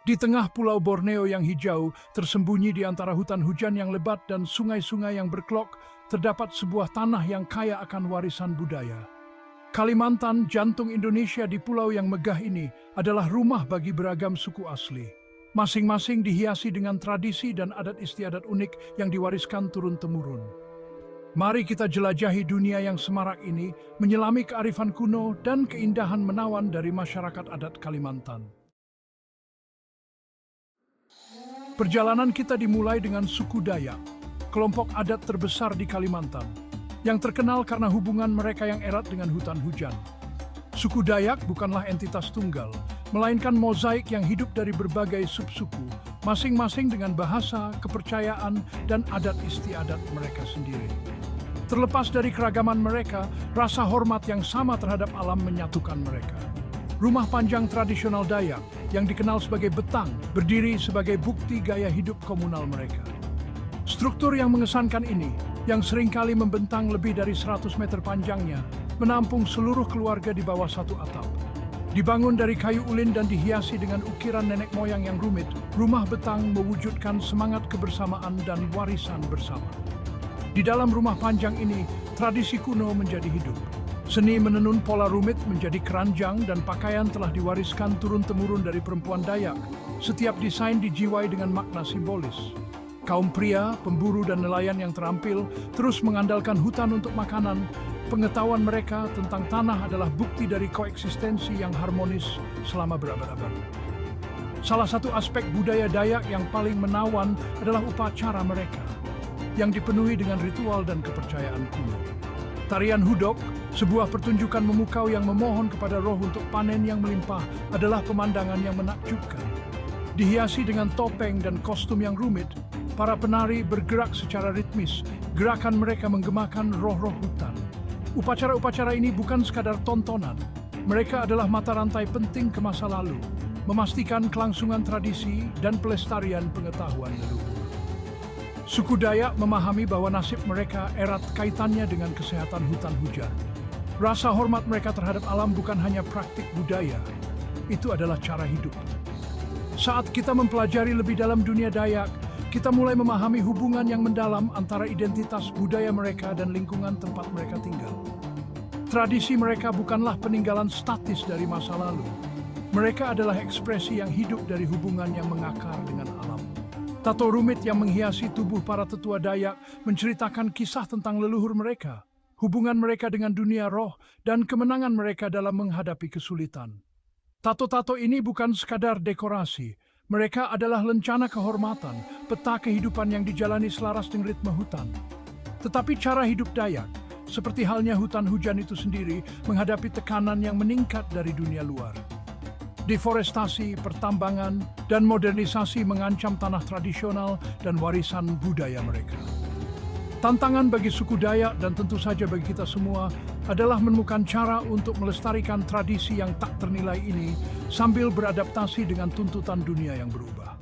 Di tengah pulau Borneo yang hijau, tersembunyi di antara hutan hujan yang lebat dan sungai-sungai yang berkelok, terdapat sebuah tanah yang kaya akan warisan budaya. Kalimantan, jantung Indonesia di pulau yang megah ini, adalah rumah bagi beragam suku asli. Masing-masing dihiasi dengan tradisi dan adat istiadat unik yang diwariskan turun-temurun. Mari kita jelajahi dunia yang semarak ini, menyelami kearifan kuno dan keindahan menawan dari masyarakat adat Kalimantan. Perjalanan kita dimulai dengan suku Dayak, kelompok adat terbesar di Kalimantan, yang terkenal karena hubungan mereka yang erat dengan hutan hujan. Suku Dayak bukanlah entitas tunggal, melainkan mozaik yang hidup dari berbagai subsuku, masing-masing dengan bahasa, kepercayaan, dan adat istiadat mereka sendiri. Terlepas dari keragaman mereka, rasa hormat yang sama terhadap alam menyatukan mereka. Rumah panjang tradisional Dayak yang dikenal sebagai betang berdiri sebagai bukti gaya hidup komunal mereka. Struktur yang mengesankan ini, yang seringkali membentang lebih dari 100 meter panjangnya, menampung seluruh keluarga di bawah satu atap. Dibangun dari kayu ulin dan dihiasi dengan ukiran nenek moyang yang rumit, rumah betang mewujudkan semangat kebersamaan dan warisan bersama. Di dalam rumah panjang ini, tradisi kuno menjadi hidup. Seni menenun pola rumit menjadi keranjang dan pakaian telah diwariskan turun-temurun dari perempuan Dayak. Setiap desain dijiwai dengan makna simbolis. Kaum pria, pemburu dan nelayan yang terampil terus mengandalkan hutan untuk makanan. Pengetahuan mereka tentang tanah adalah bukti dari koeksistensi yang harmonis selama berabad-abad. Salah satu aspek budaya Dayak yang paling menawan adalah upacara mereka, yang dipenuhi dengan ritual dan kepercayaan kuno. Tarian hudok, sebuah pertunjukan memukau yang memohon kepada roh untuk panen yang melimpah, adalah pemandangan yang menakjubkan. Dihiasi dengan topeng dan kostum yang rumit, para penari bergerak secara ritmis. Gerakan mereka menggemakan roh-roh hutan. Upacara-upacara ini bukan sekadar tontonan. Mereka adalah mata rantai penting ke masa lalu, memastikan kelangsungan tradisi dan pelestarian pengetahuan leluhur. Suku Dayak memahami bahwa nasib mereka erat kaitannya dengan kesehatan hutan hujan. Rasa hormat mereka terhadap alam bukan hanya praktik budaya, itu adalah cara hidup. Saat kita mempelajari lebih dalam dunia Dayak, kita mulai memahami hubungan yang mendalam antara identitas budaya mereka dan lingkungan tempat mereka tinggal. Tradisi mereka bukanlah peninggalan statis dari masa lalu. Mereka adalah ekspresi yang hidup dari hubungan yang mengakar dengan alam. Tato rumit yang menghiasi tubuh para tetua Dayak menceritakan kisah tentang leluhur mereka, hubungan mereka dengan dunia roh, dan kemenangan mereka dalam menghadapi kesulitan. Tato-tato ini bukan sekadar dekorasi, mereka adalah lencana kehormatan, peta kehidupan yang dijalani selaras dengan ritme hutan. Tetapi cara hidup Dayak, seperti halnya hutan hujan itu sendiri, menghadapi tekanan yang meningkat dari dunia luar. Deforestasi, pertambangan, dan modernisasi mengancam tanah tradisional dan warisan budaya mereka. Tantangan bagi suku Dayak dan tentu saja bagi kita semua adalah menemukan cara untuk melestarikan tradisi yang tak ternilai ini sambil beradaptasi dengan tuntutan dunia yang berubah.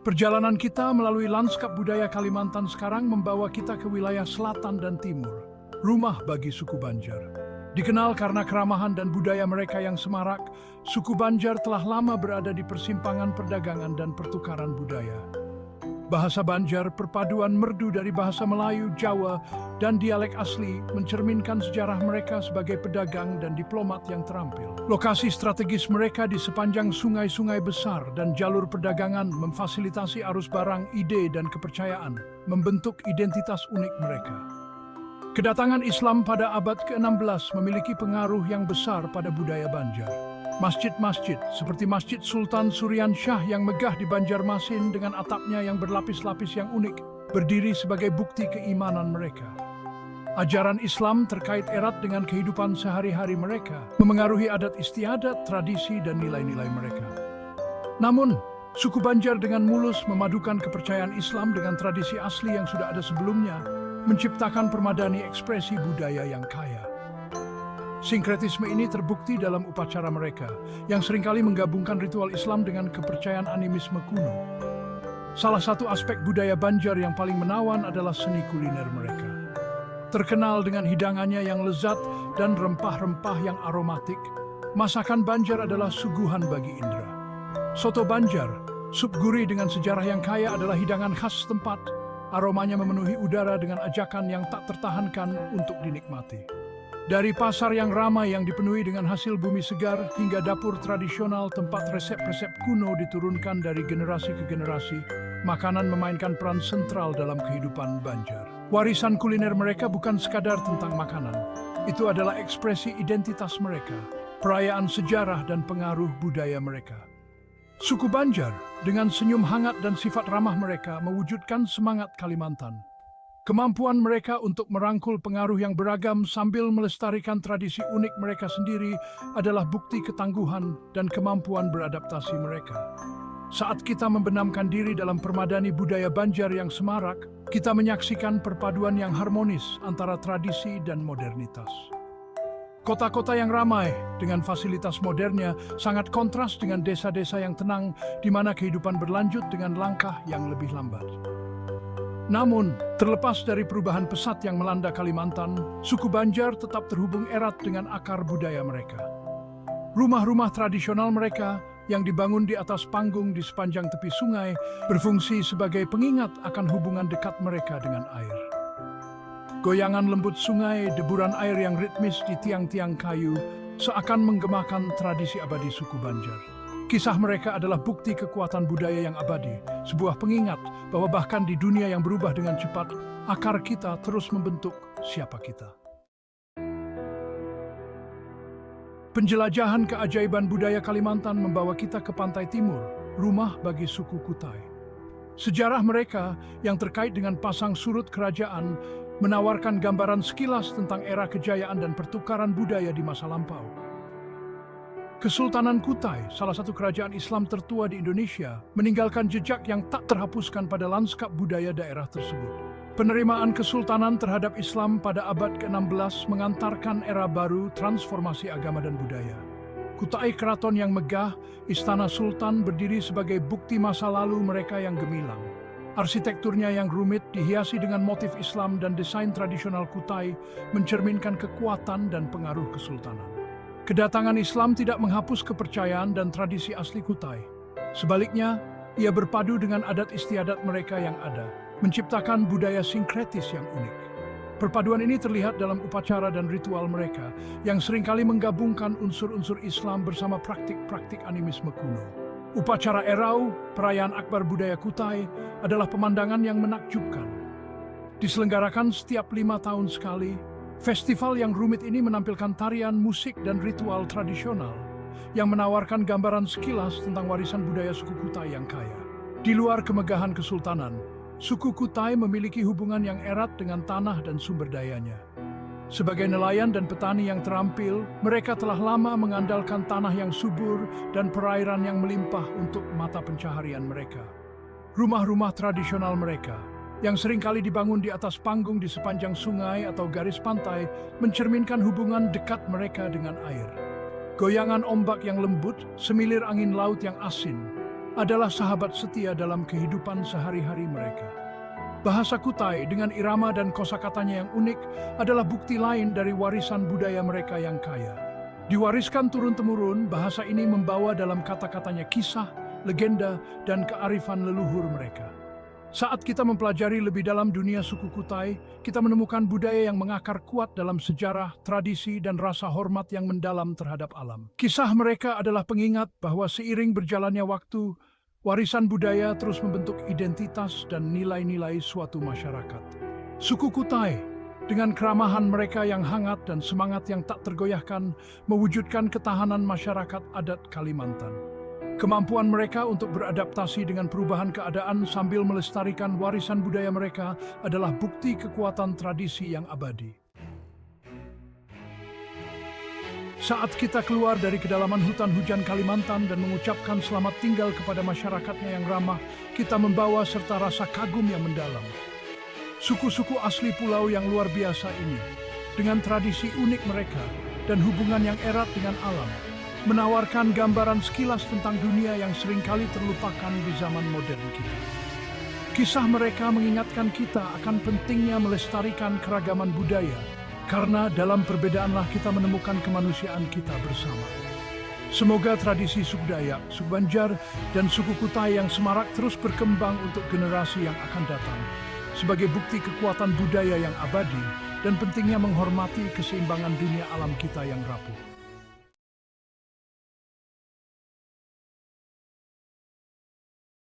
Perjalanan kita melalui lanskap budaya Kalimantan sekarang membawa kita ke wilayah selatan dan timur, rumah bagi suku Banjar. Dikenal karena keramahan dan budaya mereka yang semarak, suku Banjar telah lama berada di persimpangan perdagangan dan pertukaran budaya. Bahasa Banjar, perpaduan merdu dari bahasa Melayu, Jawa, dan dialek asli, mencerminkan sejarah mereka sebagai pedagang dan diplomat yang terampil. Lokasi strategis mereka di sepanjang sungai-sungai besar dan jalur perdagangan memfasilitasi arus barang, ide, dan kepercayaan, membentuk identitas unik mereka. Kedatangan Islam pada abad ke-16 memiliki pengaruh yang besar pada budaya Banjar. Masjid-masjid seperti Masjid Sultan Surian Shah yang megah di Banjarmasin dengan atapnya yang berlapis-lapis yang unik, berdiri sebagai bukti keimanan mereka. Ajaran Islam terkait erat dengan kehidupan sehari-hari mereka, memengaruhi adat istiadat, tradisi, dan nilai-nilai mereka. Namun, suku Banjar dengan mulus memadukan kepercayaan Islam dengan tradisi asli yang sudah ada sebelumnya, menciptakan permadani ekspresi budaya yang kaya. Sinkretisme ini terbukti dalam upacara mereka, yang seringkali menggabungkan ritual Islam dengan kepercayaan animisme kuno. Salah satu aspek budaya Banjar yang paling menawan adalah seni kuliner mereka. Terkenal dengan hidangannya yang lezat dan rempah-rempah yang aromatik, Masakan Banjar adalah suguhan bagi indera. Soto Banjar, sup gurih dengan sejarah yang kaya adalah hidangan khas tempat. Aromanya memenuhi udara dengan ajakan yang tak tertahankan untuk dinikmati. Dari pasar yang ramai yang dipenuhi dengan hasil bumi segar hingga dapur tradisional tempat resep-resep kuno diturunkan dari generasi ke generasi, makanan memainkan peran sentral dalam kehidupan Banjar. Warisan kuliner mereka bukan sekadar tentang makanan. Itu adalah ekspresi identitas mereka, perayaan sejarah dan pengaruh budaya mereka. Suku Banjar, dengan senyum hangat dan sifat ramah mereka, mewujudkan semangat Kalimantan. Kemampuan mereka untuk merangkul pengaruh yang beragam sambil melestarikan tradisi unik mereka sendiri adalah bukti ketangguhan dan kemampuan beradaptasi mereka. Saat kita membenamkan diri dalam permadani budaya Banjar yang semarak, kita menyaksikan perpaduan yang harmonis antara tradisi dan modernitas. Kota-kota yang ramai dengan fasilitas modernnya sangat kontras dengan desa-desa yang tenang di mana kehidupan berlanjut dengan langkah yang lebih lambat. Namun, terlepas dari perubahan pesat yang melanda Kalimantan, suku Banjar tetap terhubung erat dengan akar budaya mereka. Rumah-rumah tradisional mereka yang dibangun di atas panggung di sepanjang tepi sungai berfungsi sebagai pengingat akan hubungan dekat mereka dengan air. Goyangan lembut sungai, deburan air yang ritmis di tiang-tiang kayu seakan menggemakan tradisi abadi suku Banjar. Kisah mereka adalah bukti kekuatan budaya yang abadi, sebuah pengingat bahwa bahkan di dunia yang berubah dengan cepat, akar kita terus membentuk siapa kita. Penjelajahan keajaiban budaya Kalimantan membawa kita ke pantai timur, rumah bagi suku Kutai. Sejarah mereka yang terkait dengan pasang surut kerajaan menawarkan gambaran sekilas tentang era kejayaan dan pertukaran budaya di masa lampau. Kesultanan Kutai, salah satu kerajaan Islam tertua di Indonesia, meninggalkan jejak yang tak terhapuskan pada lanskap budaya daerah tersebut. Penerimaan kesultanan terhadap Islam pada abad ke-16 mengantarkan era baru transformasi agama dan budaya. Kutai keraton yang megah, istana sultan berdiri sebagai bukti masa lalu mereka yang gemilang. Arsitekturnya yang rumit dihiasi dengan motif Islam dan desain tradisional Kutai mencerminkan kekuatan dan pengaruh kesultanan. Kedatangan Islam tidak menghapus kepercayaan dan tradisi asli Kutai. Sebaliknya, ia berpadu dengan adat istiadat mereka yang ada, menciptakan budaya sinkretis yang unik. Perpaduan ini terlihat dalam upacara dan ritual mereka yang seringkali menggabungkan unsur-unsur Islam bersama praktik-praktik animisme kuno. Upacara Erau, perayaan akbar budaya Kutai, adalah pemandangan yang menakjubkan. Diselenggarakan setiap 5 tahun sekali, festival yang rumit ini menampilkan tarian, musik, dan ritual tradisional yang menawarkan gambaran sekilas tentang warisan budaya suku Kutai yang kaya. Di luar kemegahan kesultanan, suku Kutai memiliki hubungan yang erat dengan tanah dan sumber dayanya. Sebagai nelayan dan petani yang terampil, mereka telah lama mengandalkan tanah yang subur dan perairan yang melimpah untuk mata pencaharian mereka. Rumah-rumah tradisional mereka, yang seringkali dibangun di atas panggung di sepanjang sungai atau garis pantai, mencerminkan hubungan dekat mereka dengan air. Goyangan ombak yang lembut, semilir angin laut yang asin, adalah sahabat setia dalam kehidupan sehari-hari mereka. Bahasa Kutai dengan irama dan kosakatanya yang unik adalah bukti lain dari warisan budaya mereka yang kaya. Diwariskan turun-temurun, bahasa ini membawa dalam kata-katanya kisah, legenda, dan kearifan leluhur mereka. Saat kita mempelajari lebih dalam dunia suku Kutai, kita menemukan budaya yang mengakar kuat dalam sejarah, tradisi, dan rasa hormat yang mendalam terhadap alam. Kisah mereka adalah pengingat bahwa seiring berjalannya waktu, warisan budaya terus membentuk identitas dan nilai-nilai suatu masyarakat. Suku Kutai, dengan keramahan mereka yang hangat dan semangat yang tak tergoyahkan, mewujudkan ketahanan masyarakat adat Kalimantan. Kemampuan mereka untuk beradaptasi dengan perubahan keadaan sambil melestarikan warisan budaya mereka adalah bukti kekuatan tradisi yang abadi. Saat kita keluar dari kedalaman hutan hujan Kalimantan dan mengucapkan selamat tinggal kepada masyarakatnya yang ramah, kita membawa serta rasa kagum yang mendalam. Suku-suku asli pulau yang luar biasa ini, dengan tradisi unik mereka dan hubungan yang erat dengan alam, menawarkan gambaran sekilas tentang dunia yang seringkali terlupakan di zaman modern kita. Kisah mereka mengingatkan kita akan pentingnya melestarikan keragaman budaya, karena dalam perbedaanlah kita menemukan kemanusiaan kita bersama. Semoga tradisi suku Dayak, suku Banjar, dan suku Kutai yang semarak terus berkembang untuk generasi yang akan datang, sebagai bukti kekuatan budaya yang abadi dan pentingnya menghormati keseimbangan dunia alam kita yang rapuh.